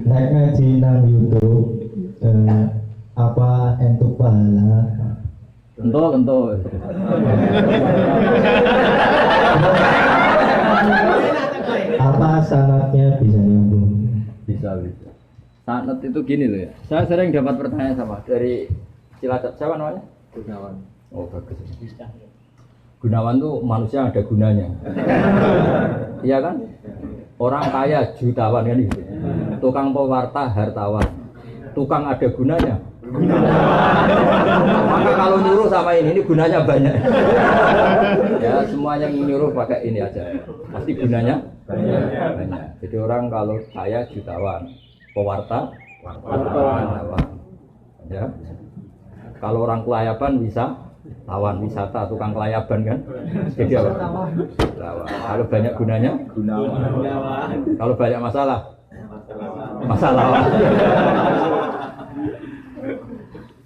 Naik ngaji nang YouTube apa entuk pahala? Entuk. Apa sanatnya bisa nyambung? Bisa. Sanat itu gini loh ya. Saya sering dapat pertanyaan sama dari Cilacap. Siapa namanya? Gunawan. Oh bagus. Gunawan tuh manusia ada gunanya. Iya kan? Orang kaya jutawan kan gitu. Tukang pewarta hartawan. Tukang ada gunanya. Maka kalau nyuruh sama ini gunanya banyak. Ya semuanya nyuruh pakai ini aja. Pasti gunanya banyak. Jadi orang kalau kaya jutawan, pewarta hartawan. Ya. Kalau orang kelayaban bisa lawan wisata, tukang kelayaban kan. Jadi apa? Lawan. Kalau banyak gunanya, kalau banyak masalah.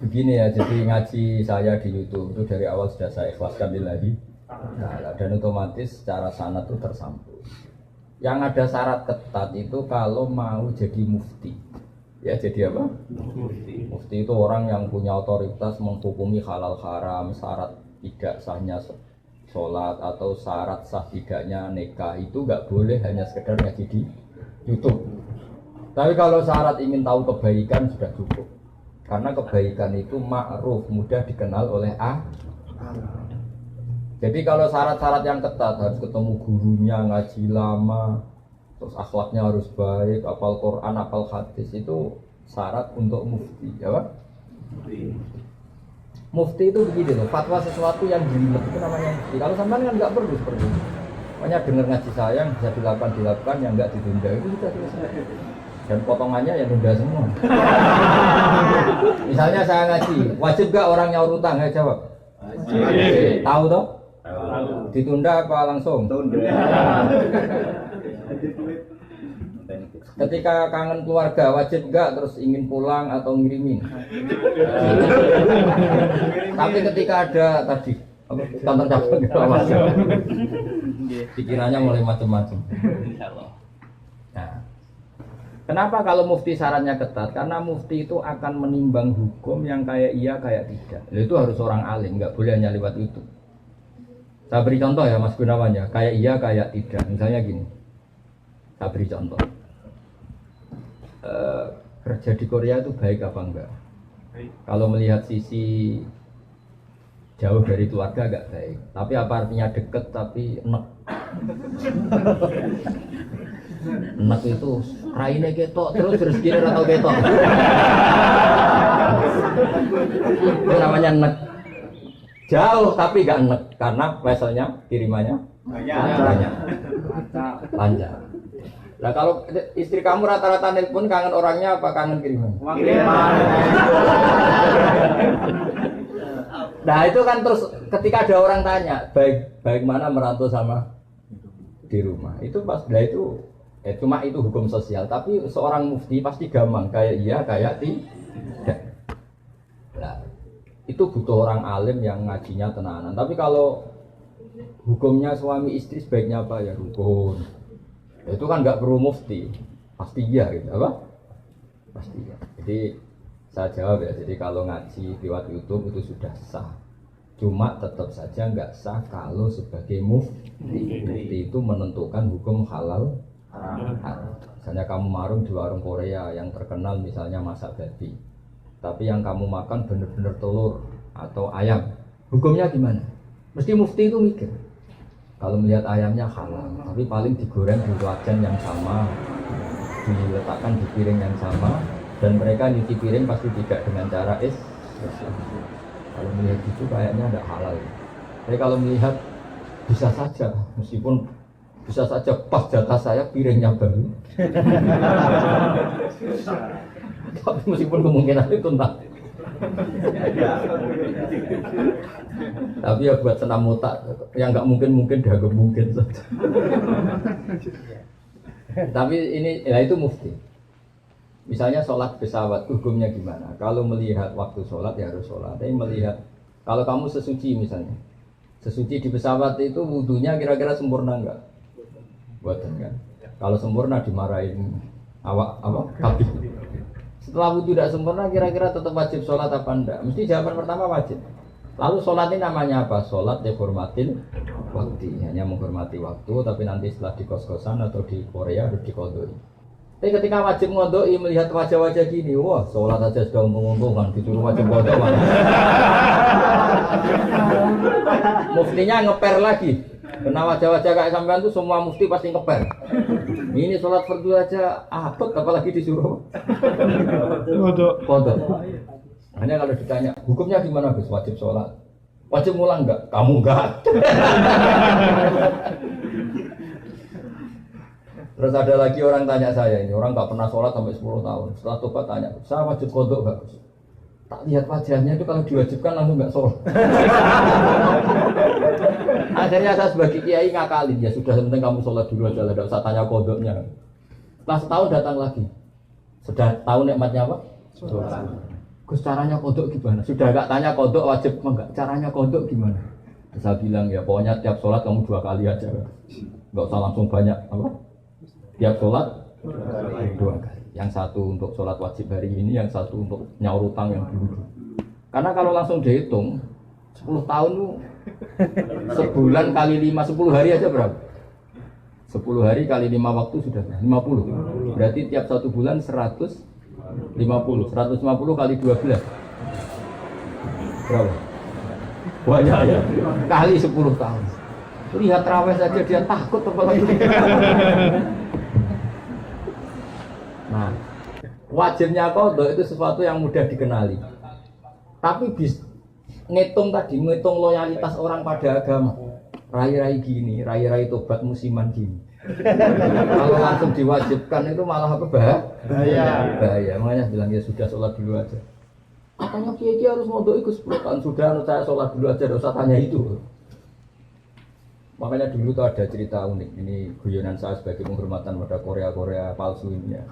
Begini ya, jadi ngaji saya di YouTube itu dari awal sudah saya ikhlaskan lillahi ta'ala, dan otomatis secara sanad itu tersambung. Yang ada syarat ketat itu kalau mau jadi mufti. Ya jadi apa? Mufti itu orang yang punya otoritas menghukumi halal haram, syarat tidak sahnya sholat atau syarat sah tidaknya nikah itu nggak boleh hanya sekedar ngaji di YouTube. Tapi kalau syarat ingin tahu kebaikan sudah cukup. Karena kebaikan itu ma'ruf, mudah dikenal oleh Jadi kalau syarat-syarat yang ketat harus ketemu gurunya, ngaji lama, terus akhlaknya harus baik, hafal Quran, hafal hadis, itu syarat untuk mufti, ya Pak? Mufti itu begini loh, fatwa sesuatu yang jelimet itu namanya mufti. Kalau sampean kan nggak perlu seperti itu. Makanya dengar ngaji saya yang bisa dilakukan, yang nggak ditunda itu sudah selesai. Dan potongannya ya nunda semua. Misalnya saya ngaji, wajib gak orang nyaur utang? Ya jawab. Wajib. Tahu toh? Tahu. Ditunda apa langsung? Tunda. Ketika kangen keluarga wajib gak terus ingin pulang atau ngirimin? Tapi ketika ada tadi kantor cabang gitu wajib. Pikirannya mulai macam-macam. Nah. Kenapa kalau mufti syaratnya ketat? Karena mufti itu akan menimbang hukum yang kayak iya, kayak tidak. Itu harus orang alim, nggak boleh hanya lewat itu. Saya beri contoh ya Mas Gunawan ya, kayak iya, kayak tidak. Misalnya gini, saya beri contoh. Kerja di Korea itu baik apa enggak? Kalau melihat sisi jauh dari keluarga agak baik. Tapi apa artinya deket tapi enak? Enak itu raine ketok terus rezekine ora tau ketok. Itu namanya enak. Jauh tapi gak enak karena levelnya kirimannya banyak. Lancar. Nah kalau istri kamu rata-rata nelpon kangen orangnya apa kangen kiriman? Kiriman. Nah itu kan terus ketika ada orang tanya baik mana merantau sama di rumah itu pas dah itu cuma itu hukum sosial, tapi seorang mufti pasti gampang kayak iya kayak tidak. Nah, itu butuh orang alim yang ngajinya tenanan. Tapi kalau hukumnya suami istri sebaiknya apa ya rukun. Itu kan nggak perlu mufti, pasti iya gitu apa? Pasti iya. Jadi saya jawab ya. Jadi kalau ngaji lewat YouTube itu sudah sah. Cuma tetap saja nggak sah kalau sebagai mufti. Mufti itu menentukan hukum halal. Misalnya kamu marung di warung Korea yang terkenal misalnya masak babi, tapi yang kamu makan bener-bener telur atau ayam, hukumnya gimana? Mesti mufti itu mikir. Kalau melihat ayamnya halal, tapi paling digoreng di wajan yang sama, diletakkan di piring yang sama, dan mereka nyuci piring pasti tidak dengan cara Kalau melihat itu kayaknya tidak halal. Tapi kalau melihat bisa saja, meskipun bisa saja pas jatah saya piringnya baru. Tapi meskipun kemungkinan itu entah. Tapi ya buat senam otak yang nggak mungkin dianggap mungkin saja. Tapi ini ya itu mufti. Misalnya sholat pesawat hukumnya gimana? Kalau melihat waktu sholat ya harus sholat. Tapi melihat kalau kamu sesuci misalnya, sesuci di pesawat itu wudunya kira-kira sempurna enggak? Buatan kan? Kalau sempurna dimarahin Awak apa? Kabih. Setelah wudhu tidak sempurna, kira-kira tetap wajib sholat apa enggak? Mesti jawaban pertama wajib. Lalu sholat ini namanya apa? Sholat dihormatin waktu, hanya menghormati waktu, tapi nanti setelah di kos-kosan atau di Korea harus dikodoi. Tapi ketika wajib ngodoi melihat wajah-wajah gini, wah sholat aja sudah untung-untungan, disuruh wajib kodok. Muftinya ngeper lagi. Karena wajah-wajah kayak sampean itu semua mufti pasti ngeper. Ini sholat fardu aja abot, apalagi disuruh kodok. Hanya kalau ditanya, hukumnya gimana Gus? Wajib sholat? Wajib ngulang enggak? Kamu enggak. Terus ada lagi orang tanya saya ini, orang nggak pernah sholat sampai 10 tahun. Setelah tobat tanya, saya wajib kodok nggak Gus? Tak lihat wajahnya itu kalau diwajibkan langsung nggak sholat. Akhirnya saya sebagai kiai ngakalin, ya sudah penting kamu sholat dulu aja lah, tidak usah tanya kodoknya. Setelah setahun datang lagi, sudah tahu nikmatnya apa? Sholat. Gus caranya kodok gimana? Sudah nggak tanya kodok wajib enggak? Caranya kodok gimana? Saya bilang ya pokoknya tiap sholat kamu 2 kali aja, nggak usah langsung banyak apa? Tiap sholat 2 kali. Yang satu untuk sholat wajib hari ini, yang satu untuk nyaur utang yang dulu. Karena kalau langsung dihitung 10 tahun tuh sebulan kali 5, 10 hari aja berapa? 10 hari kali 5 waktu sudah 50. Berarti tiap 1 bulan 150. 150 kali 12 berapa? Banyak ya. Kali 10 tahun. Lihat raweh saja dia takut apalagi. Nah, wajibnya kodok itu sesuatu yang mudah dikenali. Tapi ngitung loyalitas orang pada agama. Rai-rai gini, rai-rai tobat musiman gini. Kalau langsung diwajibkan itu malah apa bahaya. Makanya bilang ya sudah sholat dulu aja. Katanya kiai harus ngodok ikut 10 tahun sudah, saya sholat dulu aja, tidak usah tanya itu. Makanya dulu tuh ada cerita unik. Ini guyonan saya sebagai penghormatan pada Korea palsu ini ya.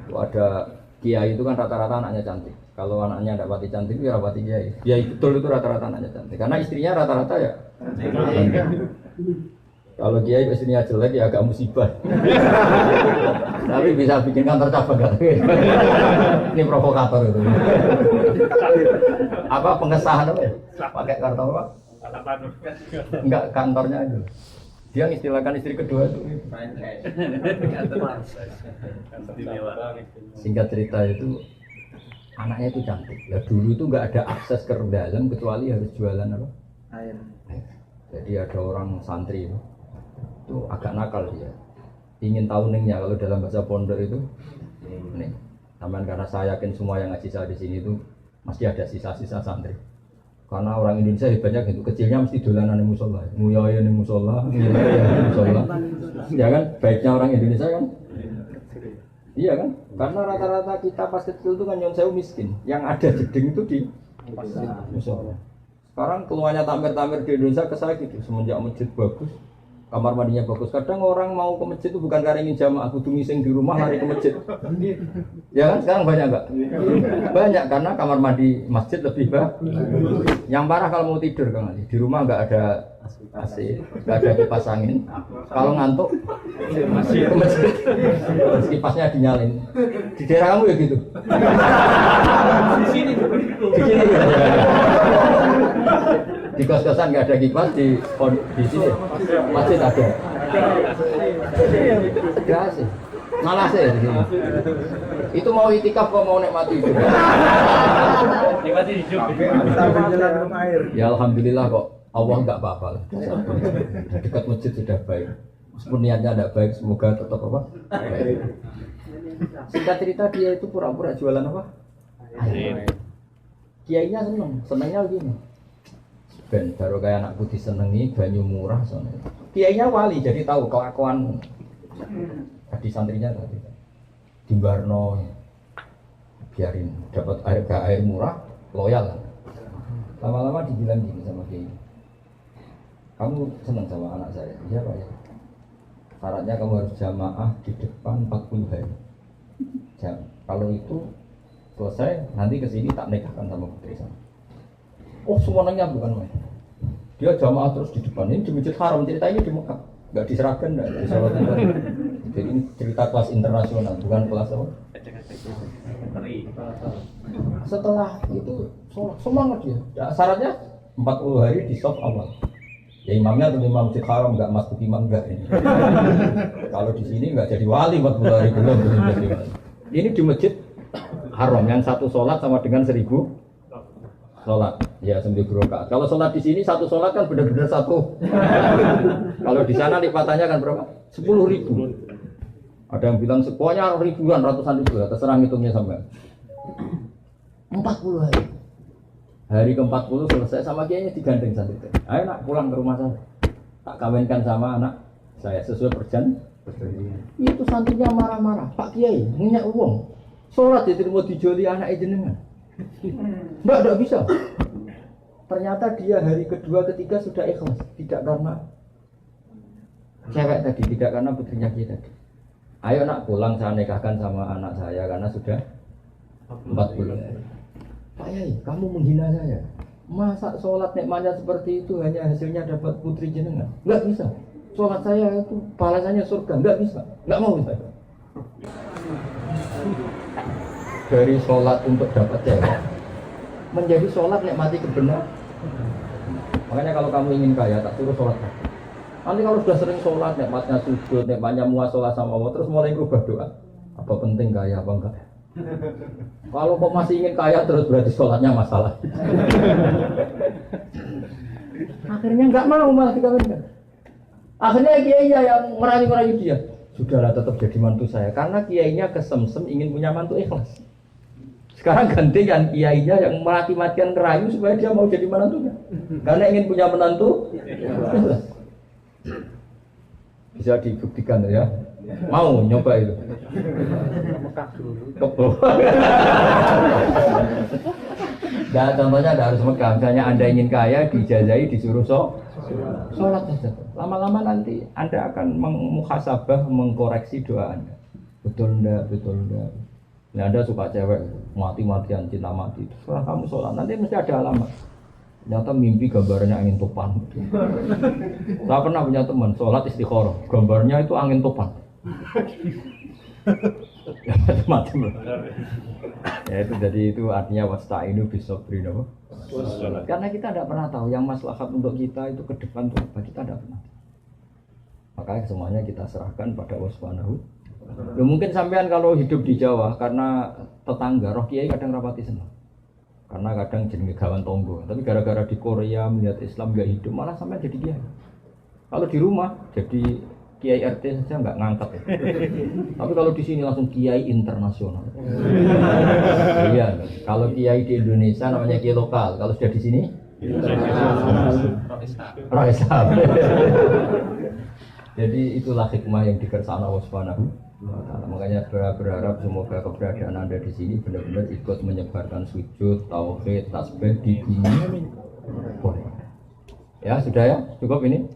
Ada kiai itu kan rata-rata anaknya cantik. Kalau anaknya tidak pati cantik, ya rapati kiai. Kiai betul itu rata-rata anaknya cantik. Karena istrinya rata-rata ya. Kalau kiai istrinya jelek ya agak musibah. Tapi bisa bikin kantor cabang kan? Ini provokator itu. Apa pengesahan apa? Pakai kartu apa? Enggak, kantornya aja. Dia mengistilahkan istri kedua itu. Singkat cerita itu anaknya itu cantik. Ya dulu itu enggak ada akses ke dalam kecuali harus jualan apa? Air. Jadi ada orang santri itu agak nakal dia. Ingin tahu ningnya kalau dalam bahasa pondok itu nih. Taman karena saya yakin semua yang ngaji saya di sini itu masih ada sisa-sisa santri. Karena orang Indonesia hebatnya gitu, kecilnya mesti dolanan di musola, nguyaya di musola, ya kan? Baiknya orang Indonesia kan? Iya kan? Karena rata-rata kita pas kecil itu kan nyon sewu miskin, yang ada jeding itu di musola. Sekarang keluarnya tamer-tamer di Indonesia ke saya gitu, semenjak masjid bagus, kamar mandinya bagus. Kadang orang mau ke masjid itu bukan karena ingin jamaah, kudu ngising di rumah lari ke masjid. Ya kan sekarang banyak enggak? Banyak karena kamar mandi masjid lebih bagus. Yang parah kalau mau tidur Kang Ali, di rumah enggak ada AC, enggak ada kipas angin. Kalau ngantuk ke masjid. Kipasnya dinyalin. Di daerah kamu ya gitu. Di sini. Di kos-kosan nggak ada kipas, di sini masjid ada. Ada sih, malah sih di sini. Itu mau itikaf kok mau nikmati itu. Nikmati hidup. Ya alhamdulillah kok Allah nggak apa-apa lah. Dekat masjid sudah baik. Meskipun niatnya tidak baik, semoga tetap apa? Baik. Singkat cerita dia itu pura-pura jualan apa? Air. Kiainya senangnya gini. Ben baru kayak anakku disenengi banyu murah soalnya. Kiainya wali jadi tahu kelakuan di santrinya tadi. Di Barno biarin dapat air murah loyal. Lama-lama dibilang gini sama kiai. Kamu senang sama anak saya? Iya Pak ya. Syaratnya kamu harus jamaah di depan 40 hari. Kalau itu selesai nanti kesini tak nikahkan sama putri saya. Oh semuanya bukan main. Dia jamaah terus di depan ini di Masjid Haram, cerita ini di Mekah, nggak diserahkan, nggak di Solo. Jadi ini cerita kelas internasional, bukan kelas apa? Setelah itu semangat dia. Ya, syaratnya 40 hari di soft awal. Ya imamnya atau imam masjid haram enggak masuk imam enggak ini. Kalau di sini enggak jadi wali 40 hari belum jadi wali. Ini di masjid haram yang satu sholat sama dengan 1000 sholat. Ya 1000 rakaat. Kalau sholat di sini satu sholat kan benar-benar satu. Kalau di sana lipatannya kan berapa? 10.000. Ada yang bilang pokoknya ribuan, ratusan ribu, ya, terserah hitungnya sampai 40 hari. Hari ke-40 selesai sama kiainya digandeng santri. Ayo nak pulang ke rumah saya. Tak kawinkan sama anak saya sesuai perjanjian. Itu santrinya marah-marah. Pak Kiai, minyak uang. Sholat diterima dijoli anak jenengan. Enggak bisa. Ternyata dia hari kedua ketiga sudah ikhlas, tidak karena cewek tadi, tidak karena putrinya kita tadi. Ayo nak pulang saya nikahkan sama anak saya karena sudah 40. Pak Yai, kamu menghina saya. Masa sholat nikmatnya seperti itu hanya hasilnya dapat putri jenengan? Enggak bisa. Sholat saya itu balasannya surga, enggak bisa. Enggak mau saya. Dari sholat untuk dapat cewek menjadi sholat nikmati kebenaran. Makanya kalau kamu ingin kaya tak suruh sholat. Nanti kalau sudah sering sholat nikmatnya sujud, nikmatnya muasalah sama Allah terus mulai berubah doa. Apa penting kaya apa enggak? Kalau kok masih ingin kaya terus berarti sholatnya masalah. Akhirnya enggak mau malah dikawinkan. Akhirnya kiainya yang merayu-merayu dia. Sudahlah tetap jadi mantu saya karena kiainya kesemsem ingin punya mantu ikhlas. Sekarang gantikan kiainya yang mati-matian ngerayu supaya dia mau jadi menantunya. Karena ingin punya menantu ikhlas. Bisa dibuktikan ya. Mau nyoba itu. Nah, contohnya Anda harus Mekah. Misalnya Anda ingin kaya, dijazahi, disuruh sholat saja. Lama-lama nanti Anda akan muhasabah, mengkoreksi doa Anda. Betul enggak, betul enggak. Nah, Anda suka cewek, mati-matian, cinta mati. Setelah kamu sholat, nanti mesti ada alamat. Ternyata mimpi gambarnya angin topan. Saya pernah punya teman, sholat istikharah. Gambarnya itu angin topan. Ya macam-macam. Ya itu jadi itu artinya wasta'inu bisabri apa? Karena kita tidak pernah tahu yang maslahat untuk kita itu ke depan itu apa, kita tidak pernah. Makanya semuanya kita serahkan pada Allah Subhanahu. Ya, mungkin sampean kalau hidup di Jawa karena tetangga roh kiai kadang rapati senang. Karena kadang jenenge gawan tonggo, tapi gara-gara di Korea melihat Islam gak hidup malah sampean jadi kiai. Kalau di rumah jadi kiai RT saja nggak ngangkat ya. Tapi kalau di sini langsung kiai internasional. Iya, kalau kiai di Indonesia namanya kiai lokal, kalau sudah di sini Raisab. Jadi itulah hikmah yang dikersana Allah Subhanahu wa Ta'ala. Makanya berharap semoga keberadaan Anda di sini benar-benar ikut menyebarkan sujud, tauhid, tasbih di dunia. Ya sudah ya, cukup ini.